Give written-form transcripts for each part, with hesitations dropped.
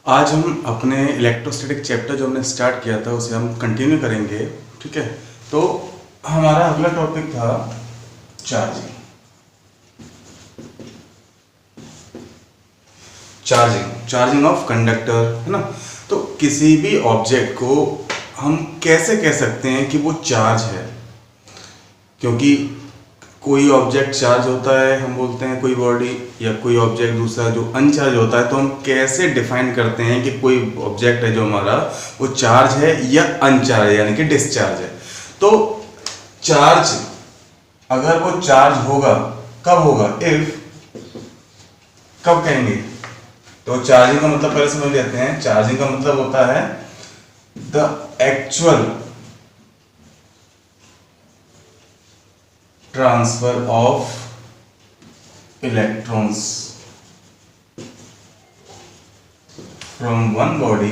आज हम अपने इलेक्ट्रोस्टैटिक चैप्टर जो हमने स्टार्ट किया था उसे हम कंटिन्यू करेंगे। ठीक है, तो हमारा अगला टॉपिक था चार्जिंग। चार्जिंग ऑफ कंडक्टर, है ना। तो किसी भी ऑब्जेक्ट को हम कैसे कह सकते हैं कि वो चार्ज है, क्योंकि कोई ऑब्जेक्ट चार्ज होता है हम बोलते हैं कोई बॉडी, या कोई ऑब्जेक्ट दूसरा जो अनचार्ज होता है। तो हम कैसे डिफाइन करते हैं कि कोई ऑब्जेक्ट है जो हमारा वो चार्ज है या अनचार्ज है, यानी कि डिस्चार्ज है। तो चार्ज, अगर वो चार्ज होगा कब होगा, कब कहेंगे। तो चार्जिंग का मतलब पहले समझ लेते हैं। चार्जिंग का मतलब होता है the actual transfer of electrons from one body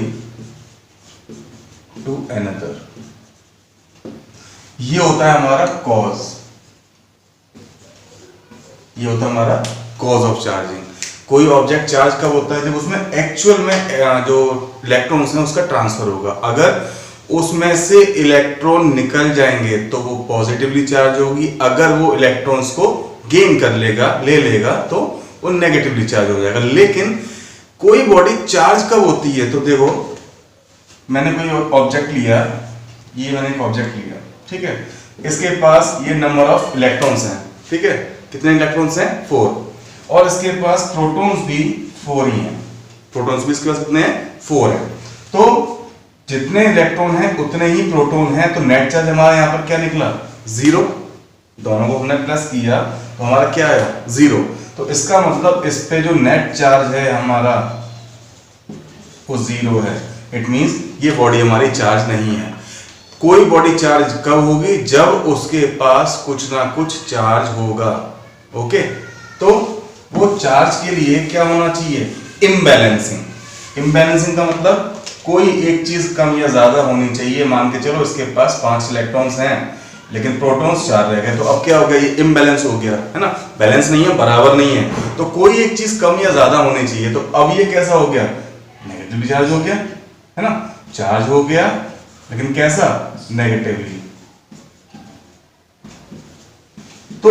to another। ये होता है हमारा कॉज, ये होता है हमारा कॉज ऑफ चार्जिंग। कोई ऑब्जेक्ट चार्ज कब होता है, जब उसमें एक्चुअल में जो इलेक्ट्रॉन्स हैं उसका ट्रांसफर होगा। अगर उसमें से इलेक्ट्रॉन निकल जाएंगे तो वो पॉजिटिवली चार्ज होगी, अगर वो इलेक्ट्रॉन्स को गेन कर लेगा, ले लेगा, तो वो नेगेटिवली चार्ज हो जाएगा। लेकिन कोई बॉडी चार्ज कब होती है, तो देखो मैंने कोई ऑब्जेक्ट लिया, ये मैंने एक ऑब्जेक्ट लिया, ठीक है। इसके पास ये नंबर ऑफ इलेक्ट्रॉन्स हैं, ठीक है। कितने इलेक्ट्रॉन्स हैं, 4, और इसके पास प्रोटॉन्स भी 4 ही हैं। प्रोटॉन्स भी इसके पास कितने हैं, 4 हैं। तो जितने इलेक्ट्रॉन हैं उतने ही प्रोटॉन हैं, तो नेट चार्ज हमारा यहाँ पर क्या निकला, 0। दोनों को हमने प्लस किया तो हमारा क्या आया, 0। तो इसका मतलब इस पे जो नेट चार्ज है हमारा वो 0 है। इट मींस ये बॉडी हमारी चार्ज नहीं है। कोई बॉडी चार्ज कब होगी, जब उसके पास कुछ ना कुछ चार्ज होगा। ओके, तो वो चार्ज के लिए क्या होना चाहिए, इम्बैलेंसिंग। इम्बैलेंसिंग का मतलब कोई एक चीज कम या ज्यादा होनी चाहिए। मान के चलो इसके पास 5 इलेक्ट्रॉन्स हैं लेकिन प्रोटॉन्स 4 रह गए, तो अब क्या हो गया, ये इम्बैलेंस हो गया, है ना। बैलेंस नहीं है, बराबर नहीं है। तो कोई एक चीज कम या ज्यादा होनी चाहिए। तो अब ये कैसा हो गया, नेगेटिवली चार्ज हो गया, है ना। चार्ज हो गया लेकिन कैसा, नेगेटिवली। तो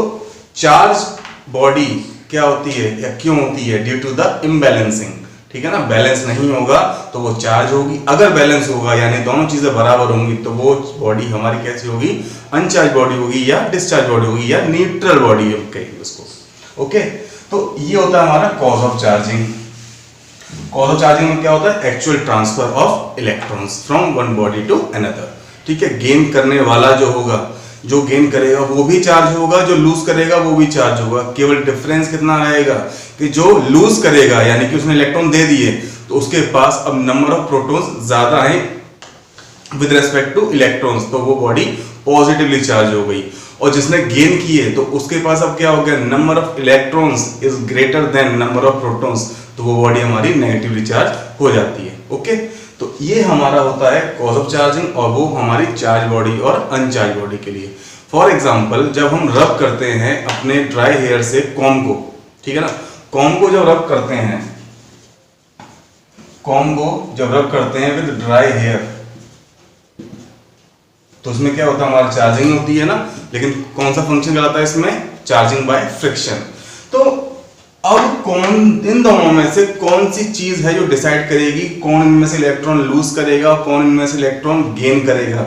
चार्ज बॉडी क्या होती है या क्यों होती है, ड्यू टू द इम्बैलेंसिंग। ठीक है ना, बैलेंस नहीं होगा तो वो चार्ज होगी। अगर बैलेंस होगा यानी दोनों चीजें बराबर होंगी तो वो बॉडी हमारी कैसी होगी, अनचार्ज बॉडी होगी या डिस्चार्ज बॉडी होगी या न्यूट्रल बॉडी कहेंगे उसको। ओके, तो ये होता है हमारा cause of charging. Cause of charging में क्या होता है, actual transfer of electrons from one body to another. ठीक है, गेन करने वाला जो होगा, जो गेन करेगा वो भी चार्ज होगा, जो लूज करेगा वो भी चार्ज होगा। केवल डिफरेंस कितना रहेगा कि जो लूज करेगा यानी कि उसने इलेक्ट्रॉन दे दिए तो उसके पास अब नंबर ऑफ प्रोटॉन्स ज्यादा हैं विद रिस्पेक्ट टू इलेक्ट्रॉन्स, तो वो बॉडी पॉजिटिवली चार्ज हो गई। और जिसने गेन किए तो उसके पास अब क्या हो गया, number of electrons is greater than number of protons, तो वो बॉडी हमारी नेगेटिवली चार्ज हो जाती है। ओके, तो ये हमारा होता है कॉज ऑफ चार्जिंग, और वो हमारी चार्ज बॉडी और अनचार्ज बॉडी के लिए। फॉर एग्जांपल, जब हम रब करते हैं अपने ड्राई हेयर से कॉम्ब को, ठीक है ना, कॉम्ब को जब रब करते हैं, कॉम्ब को जब रब करते हैं विद ड्राई हेयर, तो उसमें क्या होता है, हमारी चार्जिंग होती है ना। लेकिन कौन सा फंक्शन कराता है इसमें, चार्जिंग बाय फ्रिक्शन। तो अब कौन, इन दोनों में से कौन सी चीज है जो डिसाइड करेगी कौन इनमें से इलेक्ट्रॉन लूज करेगा, कौन इनमें से इलेक्ट्रॉन गेन करेगा,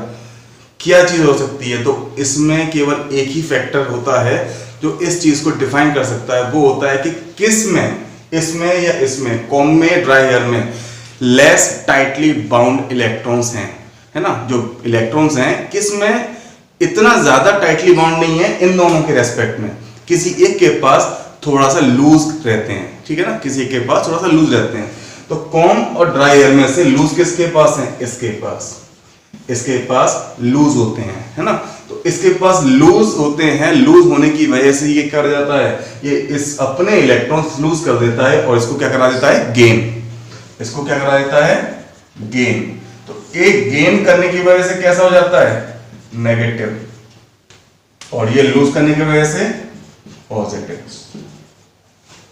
क्या चीज हो सकती है। तो इसमें केवल एक ही फैक्टर होता है जो इस चीज को डिफाइन कर सकता है, वो होता है कि किस में, इसमें या इसमें, कॉम्ब में, ड्राई हेयर में लेस टाइटली बाउंड इलेक्ट्रॉन्स हैं, है ना। जो इलेक्ट्रॉन्स हैं किस में इतना ज्यादा टाइटली बाउंड नहीं है, इन दोनों के रेस्पेक्ट में किसी एक के पास थोड़ा सा लूज रहते हैं, ठीक है ना, किसी के पास थोड़ा सा लूज रहते हैं। तो कॉम्ब और ड्राई हेयर में से लूज किसके पास है, इसके पास, इसके पास लूज होते हैं, है ना। तो इसके पास लूज होते हैं, लूज होने की वजह से ये कर जाता है, ये इस अपने इलेक्ट्रॉन्स लूज कर देता है और इसको क्या करा देता है, गेन। इसको क्या करा देता है, गेन। तो एक गेन करने की वजह से कैसा हो जाता है, नेगेटिव, और ये लूज करने की वजह से पॉजिटिव।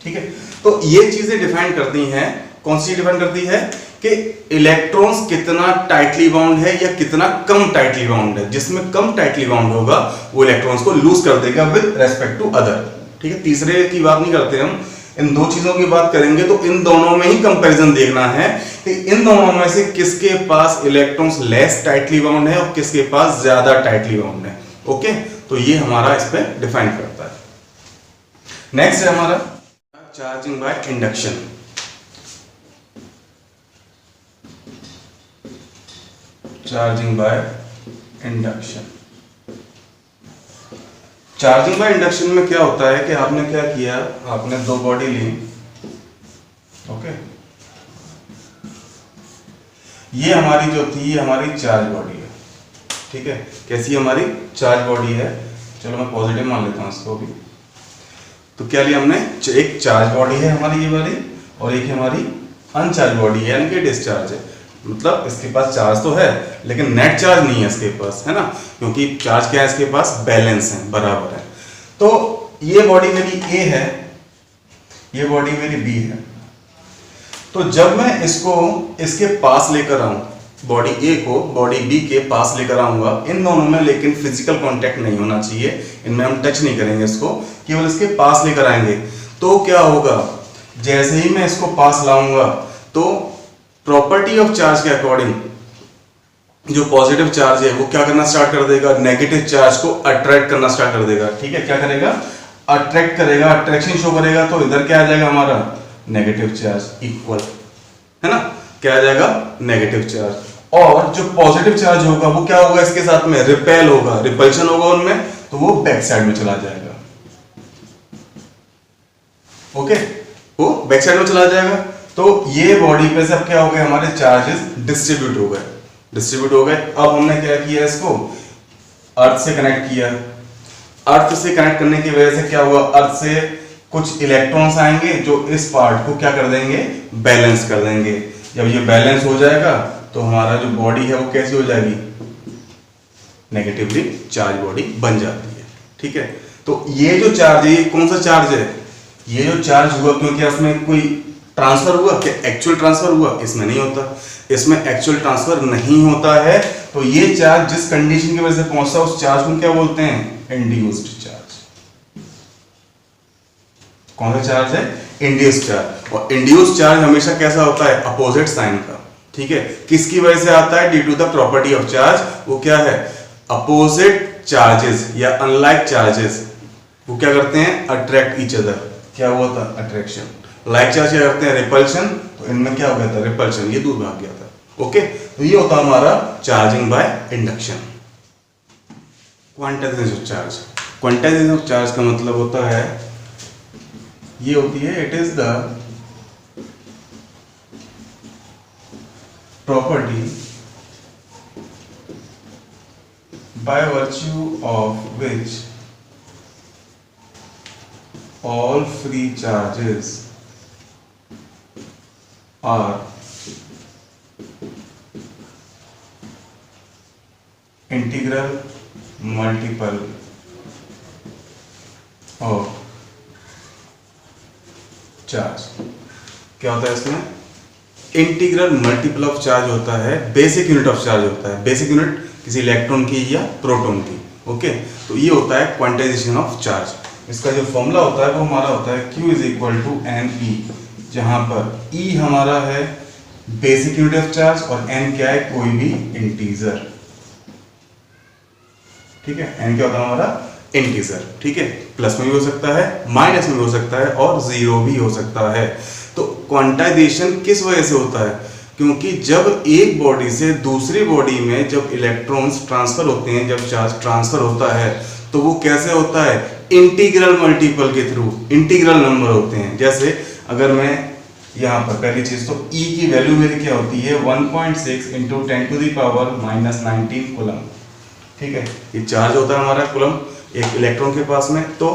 ठीक है, तो ये चीजें डिफाइन करती हैं कौन सी डिपेंड करती है कि इलेक्ट्रॉन्स कितना टाइटली बाउंड है या कितना कम टाइटली बाउंड है। जिसमें कम टाइटली बाउंड होगा वो इलेक्ट्रॉन्स को लूज कर देगा विद रेस्पेक्ट टू अदर। ठीक है, तीसरे की बात नहीं करते हम, इन दो चीजों की बात करेंगे। तो इन दोनों में ही कंपैरिजन देखना है कि इन दोनों में से किसके पास इलेक्ट्रॉन्स लेस टाइटली बाउंड है और किसके पास ज्यादा टाइटली बाउंड है। ओके, तो ये हमारा इस पे डिफाइन करता है। नेक्स्ट है हमारा charging by induction. Charging by induction. Charging by induction में क्या होता है कि आपने क्या किया, आपने दो बॉडी ली। ओके, ये हमारी जो थी ये हमारी चार्ज बॉडी है। ठीक है, कैसी हमारी चार्ज बॉडी है, चलो मैं पॉजिटिव मान लेता हूं इसको भी। तो क्या लिया हमने, एक चार्ज बॉडी है हमारी ये वाली और एक हमारी अनचार्ज बॉडी है यानी कि डिस्चार्ज है। मतलब इसके पास चार्ज तो है लेकिन नेट चार्ज नहीं है इसके पास, है ना, क्योंकि चार्ज क्या है इसके पास, बैलेंस है, बराबर है। तो ये बॉडी मेरी ए है, ये बॉडी मेरी बी है। तो जब मैं इसको इसके पास लेकर आऊं, बॉडी ए को बॉडी बी के पास लेकर आऊंगा, इन दोनों में लेकिन फिजिकल कांटेक्ट नहीं होना चाहिए, इनमें हम टच नहीं करेंगे इसको, केवल इसके पास लेकर आएंगे। तो क्या होगा, जैसे ही मैं इसको पास लाऊंगा तो प्रॉपर्टी ऑफ चार्ज के अकॉर्डिंग जो पॉजिटिव चार्ज है वो क्या करना स्टार्ट कर देगा, नेगेटिव चार्ज को अट्रैक्ट करना स्टार्ट कर देगा। ठीक है, क्या करेगा, अट्रैक्ट करेगा, अट्रैक्शन शो करेगा। तो इधर क्या आ जाएगा हमारा नेगेटिव चार्ज इक्वल, है ना, क्या आ जाएगा नेगेटिव चार्ज। और जो पॉजिटिव चार्ज होगा वो क्या होगा, इसके साथ में रिपेल होगा, रिपल्शन होगा उनमें, तो वो बैक साइड में चला जाएगा। ओके, वो बैक साइड में चला जाएगा। तो ये बॉडी पे सब क्या हो गए, हमारे चार्जेस डिस्ट्रीब्यूट हो गए, डिस्ट्रीब्यूट हो गए। अब हमने क्या किया, इसको अर्थ से कनेक्ट किया। अर्थ से कनेक्ट करने की वजह से क्या हुआ, अर्थ से कुछ इलेक्ट्रॉन्स आएंगे जो इस पार्ट को क्या कर देंगे, बैलेंस कर देंगे। जब ये बैलेंस हो जाएगा तो हमारा जो बॉडी है वो कैसी हो जाएगी, नेगेटिवली चार्ज बॉडी बन जाती है। ठीक है, तो ये जो चार्ज है ये कौन सा चार्ज है, ये जो चार्ज हुआ, क्योंकि इसमें कोई ट्रांसफर हुआ, क्या एक्चुअल ट्रांसफर हुआ, इसमें नहीं होता, इसमें एक्चुअल ट्रांसफर नहीं होता है। तो ये चार्ज जिस कंडीशन की वजह से पहुंचता है उस चार्ज को क्या बोलते हैं, इंड्यूस्ड चार्ज। कौन सा चार्ज है, इंड्यूस्ड चार्ज। और इंड्यूस्ड चार्ज हमेशा कैसा होता है, अपोजिट साइन का। ठीक है, किसकी वजह से आता है, due to the property of charge. वो क्या है, अपोजिट चार्जेस या अनलाइक चार्जेस वो क्या करते हैं, अट्रैक्ट ईच अदर। क्या हुआ था, अट्रैक्शन। लाइक चार्ज क्या करते हैं, रिपल्शन। तो इनमें क्या हो गया था, रिपल्शन, ये दूर भाग गया था। ओके, तो ये होता है हमारा charging by induction. Quantization of charge, quantization of charge का मतलब होता है, ये होती है, it is the property by virtue of which all free charges are integral multiple of charge। क्या होता है इसमें, इंटीग्रल मल्टीपल ऑफ चार्ज होता है, बेसिक यूनिट ऑफ चार्ज होता है, बेसिक यूनिट किसी इलेक्ट्रॉन की या प्रोटॉन की। ओके, तो ये होता है क्वांटाइजेशन ऑफ चार्ज। इसका जो फॉर्मूला होता है वो हमारा होता है Q is equal to N E, जहां पर E हमारा है बेसिक यूनिट ऑफ चार्ज और N क्या है, कोई भी इंटीजर। ठीक है, N क्या होता है हमारा, इंटीजर। ठीक है, प्लस में भी हो सकता है, माइनस में भी हो सकता है और जीरो भी हो सकता है। तो क्वांटाइजेशन किस वजह से होता है, क्योंकि जब एक बॉडी से दूसरी बॉडी में जब इलेक्ट्रॉन्स ट्रांसफर होते हैं, जब चार्ज ट्रांसफर होता है तो वो कैसे होता है, इंटीग्रल मल्टीपल के थ्रू, इंटीग्रल नंबर होते हैं। जैसे अगर मैं यहाँ पर पहली चीज तो E की वैल्यू मेरी क्या होती है, 1.6 into 10 to the power -19 coulomb. ठीक है, ये चार्ज होता है हमारा कूलम एक इलेक्ट्रॉन के पास में। तो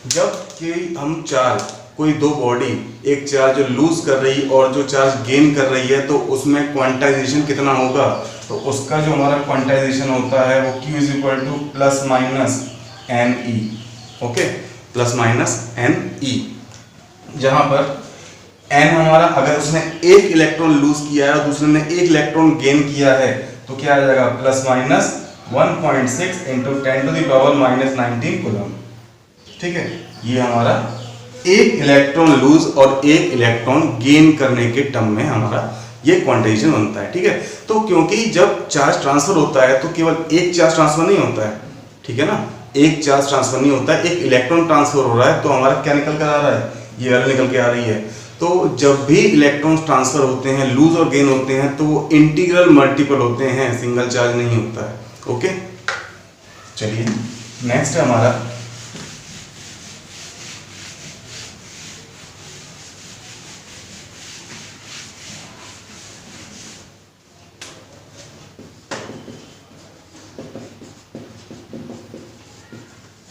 जब कि हम चार्ज, कोई दो बॉडी, एक चार्ज जो लूज कर रही और जो चार्ज गेन कर रही है, तो उसमें क्वांटाइजेशन कितना होगा, तो उसका जो हमारा क्वांटाइजेशन होता है वो Q is equal to plus minus N E. Okay, plus minus N E, जहां पर n हमारा, अगर उसने एक इलेक्ट्रॉन लूज किया है और दूसरे ने एक इलेक्ट्रॉन गेन किया है तो क्या आ जाएगा, प्लस माइनस 1.6 इंटू 10⁻⁻19 कूलम। ठीक है, ये हमारा एक इलेक्ट्रॉन लूज और एक इलेक्ट्रॉन गेन करने के टर्म में हमारा ये क्वांटाइजेशन बनता है। ठीक है, तो क्योंकि जब चार्ज ट्रांसफर होता है तो केवल एक चार्ज ट्रांसफर नहीं होता है, ठीक है ना, एक चार्ज ट्रांसफर नहीं होता है, एक इलेक्ट्रॉन ट्रांसफर हो रहा है, तो हमारा क्या निकल कर आ रहा है, ये वैल्यू निकल के आ रही है। तो जब भी इलेक्ट्रॉन्स ट्रांसफर होते हैं, लूज और गेन होते हैं, तो वो इंटीग्रल मल्टीपल होते हैं, सिंगल चार्ज नहीं होता है। ओके, चलिए नेक्स्ट है हमारा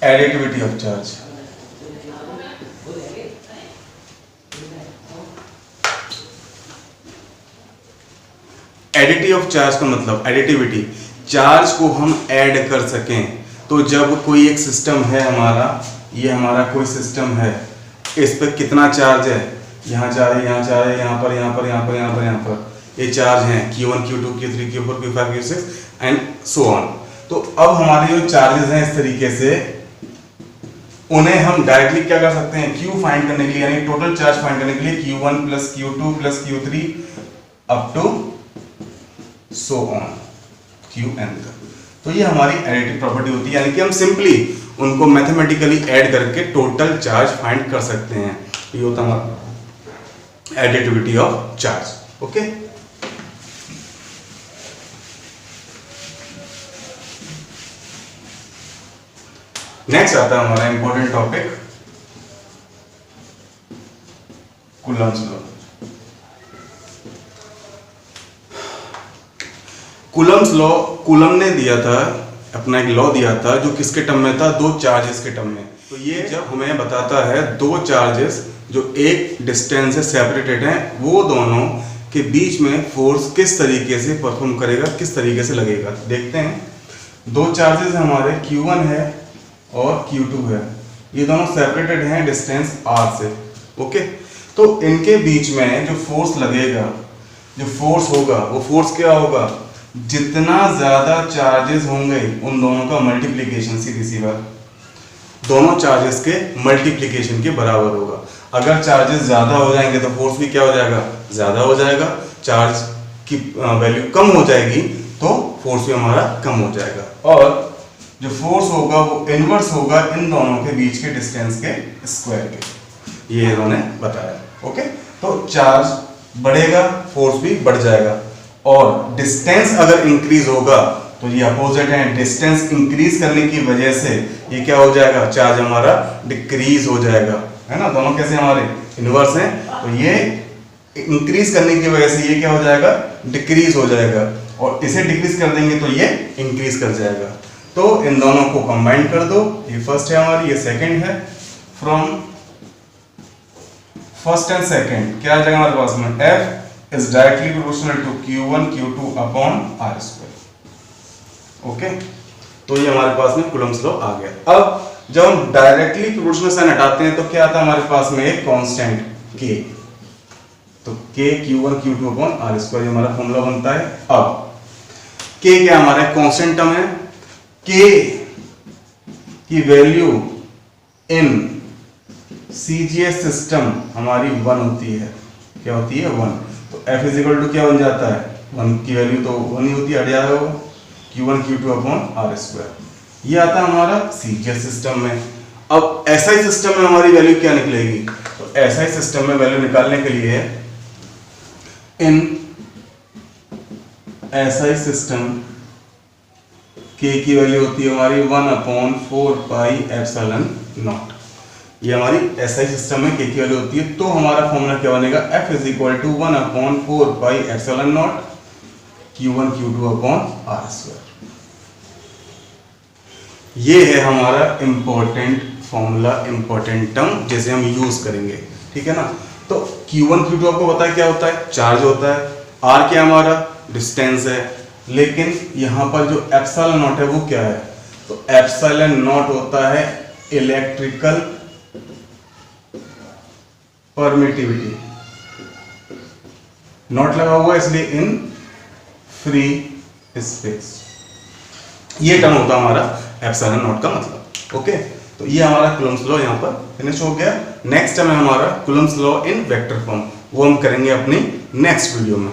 additivity of charge. Additive of charge का मतलब, एडिटिविटी, चार्ज को हम ऐड कर सकें। तो जब कोई एक सिस्टम है हमारा, ये हमारा कोई सिस्टम है, इस पर कितना चार्ज है, यहाँ चार्ज है, यहाँ चार्ज है, यहाँ पर, यहाँ पर, यहाँ पर, यहाँ पर, यहाँ पर, ये चार्ज हैं Q1, Q2, Q3, Q4, Q5, Q6 and so on. तो अब हमारे जो चार्जेस हैं इस तरीके से, उन्हें हम डायरेक्टली क्या कर सकते हैं, Q फाइंड करने के लिए, यानी टोटल चार्ज फाइंड करने के लिए Q1 plus Q2 plus Q3 up to so on Qn तक। तो ये हमारी एडिटिव प्रॉपर्टी होती है, यानी कि हम सिंपली उनको मैथमेटिकली ऐड करके टोटल चार्ज फाइंड कर सकते हैं। ये होता है हमारा additivity of charge. Okay, next आता है हमारा important topic, Coulomb's law. Coulomb's law, coulomb ने दिया था अपना एक लॉ दिया था जो किसके टर्म में था, दो चार्जेस के टर्म में। तो ये जब हमें बताता है दो चार्जेस जो एक डिस्टेंस से सेपरेटेड हैं, वो दोनों के बीच में फोर्स किस तरीके से परफॉर्म करेगा, किस तरीके से लगेगा। देखते हैं, दो चार्जेस हमारे Q1 है और Q2 है, ये दोनों सेपरेटेड हैं डिस्टेंस r से। ओके, तो इनके बीच में जो फोर्स लगेगा, जो फोर्स होगा, वो फोर्स क्या होगा, जितना ज्यादा चार्जेस होंगे उन दोनों का मल्टीप्लिकेशन, सीधी सी बात, दोनों चार्जेस के मल्टीप्लिकेशन के बराबर होगा। अगर चार्जेस ज्यादा हो जाएंगे तो फोर्स भी क्या हो जाएगा, ज्यादा हो जाएगा। चार्ज की वैल्यू कम हो जाएगी तो फोर्स भी हमारा कम हो जाएगा, और जो फोर्स होगा वो इनवर्स होगा इन दोनों के बीच के डिस्टेंस के स्क्वायर के। ये इन्होंने बताया। ओके, तो चार्ज बढ़ेगा, फोर्स भी बढ़ जाएगा, और डिस्टेंस अगर इंक्रीज होगा तो ये अपोजिट है, डिस्टेंस इंक्रीज करने की वजह से ये क्या हो जाएगा, चार्ज हमारा डिक्रीज हो जाएगा, है ना। दोनों कैसे हमारे इनवर्स हैं, तो ये इंक्रीज करने की वजह से ये क्या हो जाएगा, डिक्रीज हो जाएगा, और इसे डिक्रीज कर देंगे तो ये इंक्रीज कर जाएगा। तो इन दोनों को कंबाइन कर दो, ये फर्स्ट है हमारी, ये सेकंड है। फ्रॉम फर्स्ट एंड सेकंड क्या आ जाएगा हमारे पास में, F is directly proportional to Q1 Q2 upon R square। Okay, तो ये हमारे पास में कूलम्स लॉ आ गया। अब जब हम डायरेक्टली प्रोपोर्शनल साइन हटाते हैं तो क्या आता है हमारे पास में, एक कांस्टेंट K। तो K Q1 Q2 upon R square, ये हमारा फॉर्मूला बनता है। अब K क्या हमारा कांस्टेंट टर्म है, K की वैल्यू इन CGS सिस्टम हमारी 1 होती है। क्या होती है, 1। तो F इज इक्वल टू क्या बन जाता है, 1 की वैल्यू तो 1 ही होती है, हट जाएगा वो, Q1 Q2 upon R square. ये आता है हमारा CGS सिस्टम में। अब SI सिस्टम में हमारी वैल्यू क्या निकलेगी, तो SI सिस्टम में वैल्यू निकालने के लिए इन SI सिस्टम K की वैल्यू होती है हमारी 1/4 पाई एप्सिलॉन नॉट। ये हमारी SI सिस्टम में K की वैल्यू होती है। तो हमारा फॉर्मूला क्या बनेगा, F is equal to 1/4 pi epsilon naught Q1 Q2 upon R square. ये है हमारा इंपॉर्टेंट फॉर्मूला, इंपॉर्टेंट टर्म जिसे हम यूज करेंगे, ठीक है ना। तो Q1 Q2 आपको पता है क्या होता है, चार्ज होता है, R क्या हमारा डिस्टेंस है, लेकिन यहां पर जो एप्सिलॉन नॉट है वो क्या है, तो एप्सिलॉन नॉट होता है इलेक्ट्रिकल परमिटिविटी। नॉट लगा हुआ है इसलिए इन फ्री स्पेस। ये टर्म होता है हमारा एप्सिलॉन नॉट का मतलब। ओके, तो ये हमारा कूलम्ब्स लॉ यहाँ पर फिनिश हो गया। नेक्स्ट टर्म है हमारा Coulomb's law in vector form, वो हम करेंगे अपनी नेक्स्ट वीडियो में।